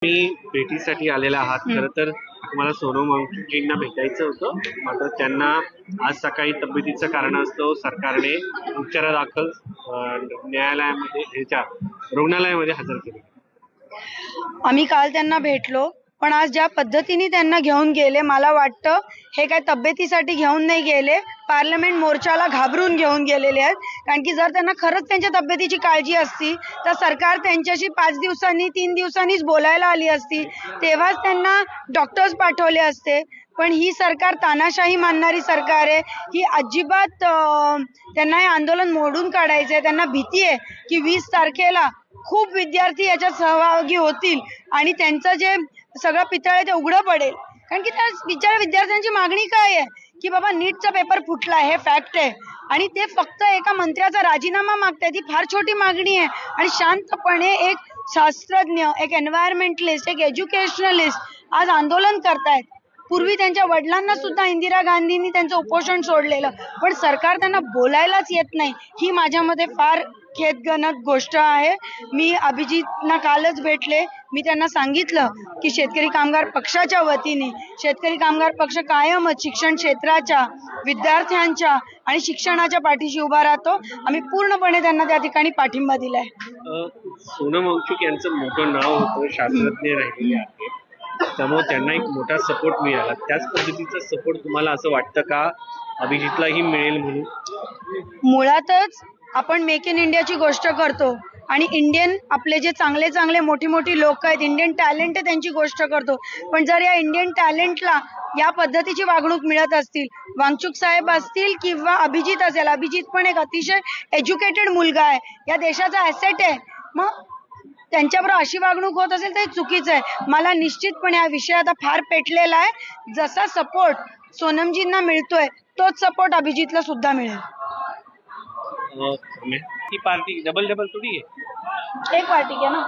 मी भेटीसाठी आलेला आहात. खरं तर मला सोनम वांगचुकजींना भेटायचं होतं, मात्र त्यांना आज सकाळी तब्येतीचं कारणास्तव सरकारने उपचारादाखल रुग्णालयामध्ये हजर केले. आम्ही काल त्यांना भेटलो, पण आज ज्या पद्धतीने त्यांना घेऊन गेले, मला वाटतं हे काय तब्येतीसाठी घेऊन नाही गेले, पार्लमेंट मोर्चाला घाबरून घेऊन गेलेले आहेत. कारण की जर त्यांना खरंच त्यांच्या तब्येतीची काळजी असती तर सरकार त्यांच्याशी 5 दिवसांनी 3 दिवसांनीच बोलायला आली असती, तेव्हाच त्यांना डॉक्टर्स पाठवले असते. पण ही सरकार तानाशाही मानणारी सरकार आहे. ही अजिबात त्यांना हे आंदोलन मोडून काढायचं आहे. त्यांना भीती आहे की 20 तारखेला खूप विद्यार्थी याच्यात सहभागी होतील आणि त्यांचं जे सगळं पितळ आहे ते उघडं पडेल. कारण की त्या बिचाऱ्या विद्यार्थ्यांची मागणी काय आहे की बाबा नीटचा पेपर फुटला, हे फॅक्ट आहे, आणि ते फक्त एका मंत्र्याचा राजीनामा मागतायत. ही फार छोटी मागणी आहे आणि शांतपणे एक शास्त्रज्ञ, एक एन्व्हायरमेंटलिस्ट, एक एज्युकेशनलिस्ट आज आंदोलन करतायत. पूर्वी त्यांच्या वडिलांना सुद्धा इंदिरा गांधींनी त्यांचं उपोषण सोडलेलं, पण सरकार त्यांना बोलायलाच येत नाही. ही माझ्यामध्ये फार खेदजनक गोष्ट आहे. मी अभिजितना कालच भेटले. मी त्यांना सांगितलं की शेतकरी कामगार पक्षाच्या वतीने शेतकरी कामगार पक्ष कायमच शिक्षण क्षेत्राच्या, विद्यार्थ्यांच्या आणि शिक्षणाच्या पाठीशी उभा राहतो. आम्ही पूर्णपणे त्यांना त्या ठिकाणी पाठिंबा दिलाय. सोनम वांगचुक यांचं मोठं नाव होतं, शास्त्रज्ञ राहिलेले आहेत, त्यामुळे त्यांना एक मोठा सपोर्ट मिळाला. त्याच पद्धतीचा सपोर्ट तुम्हाला असं वाटतं का अभिजितलाही मिळेल म्हणून? मुळातच आपण मेक इन इंडियाची गोष्ट करतो आणि इंडियन आपले जे चांगले चांगले मोठी मोठी लोक आहेत, इंडियन टॅलेंट आहे, त्यांची गोष्ट करतो. पण जर या इंडियन टॅलेंटला या पद्धतीची वागणूक मिळत असतील, वांगचुक साहेब असतील किंवा अभिजित असेल, अभिजित पण एक अतिशय एज्युकेटेड मुलगा आहे, या देशाचा ॲसेट आहे, मग त्यांच्याबरोबर अशी वागणूक होत असेल तर चुकीचं आहे. मला निश्चितपणे हा विषय आता फार पेटलेला आहे. जसा सपोर्ट सोनमजींना मिळतोय तोच सपोर्ट अभिजितला सुद्धा मिळेल. ती पार्टी डबल थोडी आहे, एक पार्टी घ्या ना.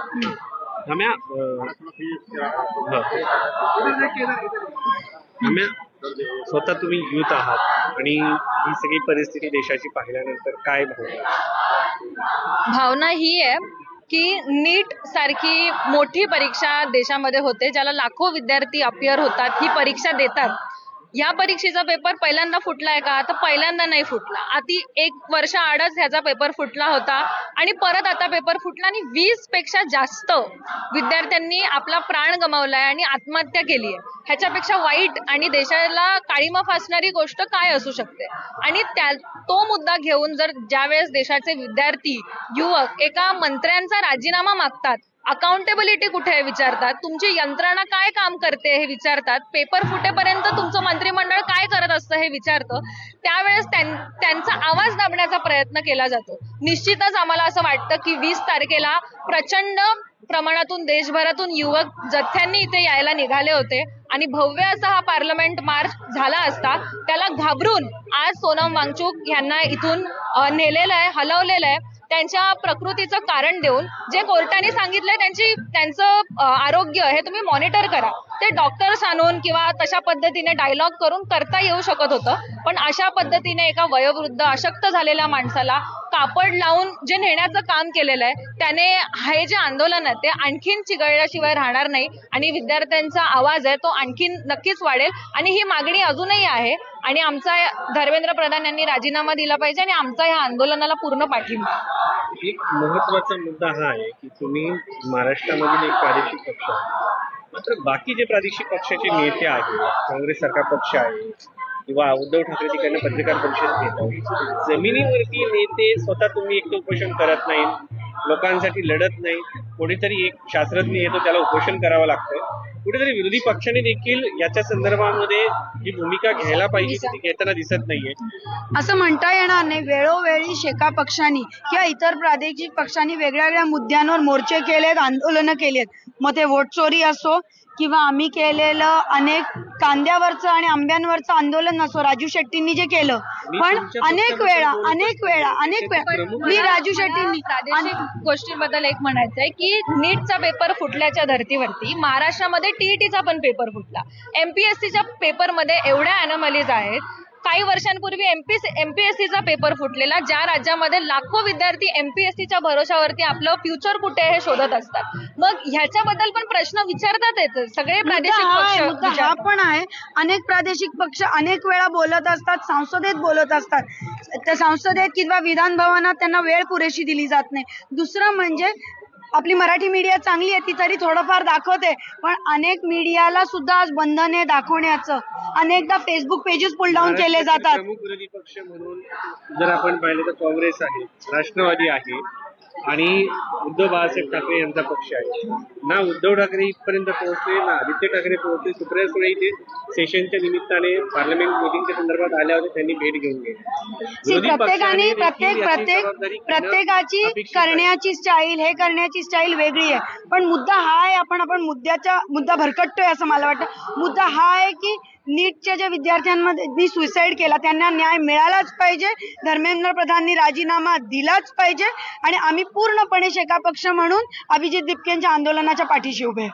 स्वतः तुम्ही युथ आहात आणि ही सगळी परिस्थिती देशाची पाहिल्यानंतर काय भावना ही आहे की नीट सारखी मोठी परीक्षा देशामध्ये होते, ज्याला लाखो विद्यार्थी अपियर होतात, ही परीक्षा देतात. या परीक्षेचा पेपर पहिल्यांदा फुटलाय का? तर पहिल्यांदा नाही फुटला. आधी 1 वर्ष आडच ह्याचा पेपर फुटला होता आणि परत आता पेपर फुटला आणि 20 पेक्षा जास्त विद्यार्थ्यांनी आपला प्राण गमावलाय आणि आत्महत्या केली आहे. ह्याच्यापेक्षा वाईट आणि देशाला काळीमा फासणारी गोष्ट काय असू शकते? आणि तो मुद्दा घेऊन जर ज्यावेळेस देशाचे विद्यार्थी, युवक एका मंत्र्यांचा राजीनामा मागतात, अकाउंटेबिलिटी कुठे आहे विचारतात, तुमची यंत्रणा काय काम करते हे विचारतात, पेपर फुटेपर्यंत तुमचं मंत्रिमंडळ काय करत असतं हे विचारतं, त्यावेळेस त्यांचा आवाज दाबण्याचा प्रयत्न केला जातो. निश्चितच आम्हाला असं वाटतं की 20 तारखेला प्रचंड प्रमाणातून देशभरातून युवक जथ्यांनी इथे यायला निघाले होते आणि भव्य असा हा पार्लमेंट मार्च झाला असता. त्याला घाबरून आज सोनम वांगचुक यांना इथून नेलेलं आहे, हलवलेलं आहे. त्यांच्या प्रकृतीचं कारण देऊन जे कोर्टाने सांगितलंय त्यांचं आरोग्य हे तुम्ही मॉनिटर करा, ते डॉक्टर्स आणून किंवा तशा पद्धतीने डायलॉग करून करता येऊ शकत होतं. पण अशा पद्धतीने एका वयोवृद्ध अशक्त झालेल्या माणसाला कापड लावून जे नेण्याचं काम केलेलं आहे, त्याने हे जे आंदोलन आहे ते आणखीन चिघळल्याशिवाय राहणार नाही आणि विद्यार्थ्यांचा आवाज आहे तो आणखीन नक्कीच वाढेल. आणि ही मागणी अजूनही आहे आणि आमचा धर्मेंद्र प्रधान यांनी राजीनामा दिला पाहिजे आणि आमचा या आंदोलनाला पूर्ण पाठिंबा. एक महत्वाचा मुद्दा हा आहे की तुम्ही महाराष्ट्रामधील एक प्रादेशिक पक्ष आहे, मात्र बाकी जे प्रादेशिक पक्षाचे नेते आहेत, काँग्रेस सारखा पक्ष आहे किंवा उद्धव ठाकरे तिकडनं पत्रकार परिषद घेतात, जमिनीवरती नेते स्वतः तुम्ही एक उपोषण करत नाही, लोकांसाठी लढत नाही, कोणीतरी एक शास्त्रज्ञ येतो त्याला उपोषण करावं लागतं, कुठेतरी विरोधी पक्षाने देखील याच्या संदर्भामध्ये जी भूमिका घ्यायला पाहिजे ती घेताना दिसत नाहीये. असं म्हणता येणार नाही. वेळोवेळी शेका पक्षांनी किंवा इतर प्रादेशिक पक्षांनी वेगळ्या वेगळ्या मुद्द्यांवर मोर्चे केलेत, आंदोलनं केलेत. मग ते वोट चोरी असो किंवा आम्ही केलेलं अनेक कांद्यावरचं आणि आंब्यांवरचं आंदोलन असो, राजू शेट्टींनी जे केलं, पण अनेक वेळा मी राजू शेट्टींनी प्रादेशिक गोष्टींबद्दल एक म्हणायचं आहे की नीटचा पेपर फुटल्याच्या धर्तीवरती महाराष्ट्रामध्ये टीईटीचा पण पेपर फुटला. एमपीएससीच्या पेपरमध्ये एवढ्या अॅनोमलीज आहेत काही वर्षांपूर्वी एमपीएससीचा पेपर फुटलेला, ज्या राज्यामध्ये लाखो विद्यार्थी एमपीएससीच्या भरोशावरती आपलं फ्युचर कुठे आहे हे शोधत असतात. मग ह्याच्याबद्दल पण प्रश्न विचारतात येत सगळे प्रादेशिक मुद्दा हा पक्ष. पण आहे. अनेक प्रादेशिक पक्ष अनेक वेळा बोलत असतात, संसदेत बोलत असतात. त्या संसदेत किंवा विधान भवनात त्यांना वेळ पुरेशी दिली जात नाही. दुसरं म्हणजे आपली मराठी मीडिया चांगली आहे, ती तरी थोडंफार दाखवते, पण अनेक मीडियाला सुद्धा आज बंधन आहे दाखवण्याचं. अनेकदा फेसबुक पेजेस पुल डाऊन केले जातात. प्रमुख विरोधी पक्ष म्हणून जर आपण पाहिलं तर काँग्रेस आहे, राष्ट्रवादी आहे आणि उद्धव बाळासाहेब ठाकरे यांचा पक्ष आहे. ना उद्धव ठाकरे इथपर्यंत पोहोचले, ना आदित्य ठाकरे पोहोचले. सुप्रिया सुळे इथे सेशनच्या निमित्ताने पार्लमेंट मिटिंगच्या संदर्भात आल्या होत्या, त्यांनी भेट घेऊन गेली. प्रत्येकाची करण्याची स्टाईल, हे करण्याची स्टाईल वेगळी आहे. पण मुद्दा हा आहे, आपण मुद्दा भरकटतोय असं मला वाटतं. मुद्दा हा आहे की नीटच्या ज्या विद्यार्थ्यांमध्ये सुसाईड केला त्यांना न्याय मिळालाच पाहिजे. धर्मेंद्र प्रधाननी राजीनामा दिलाच पाहिजे आणि आम्ही पूर्णपणे शेका पक्ष म्हणून अभिजित दिपकेंच्या आंदोलनाच्या पाठीशी उभे आहे.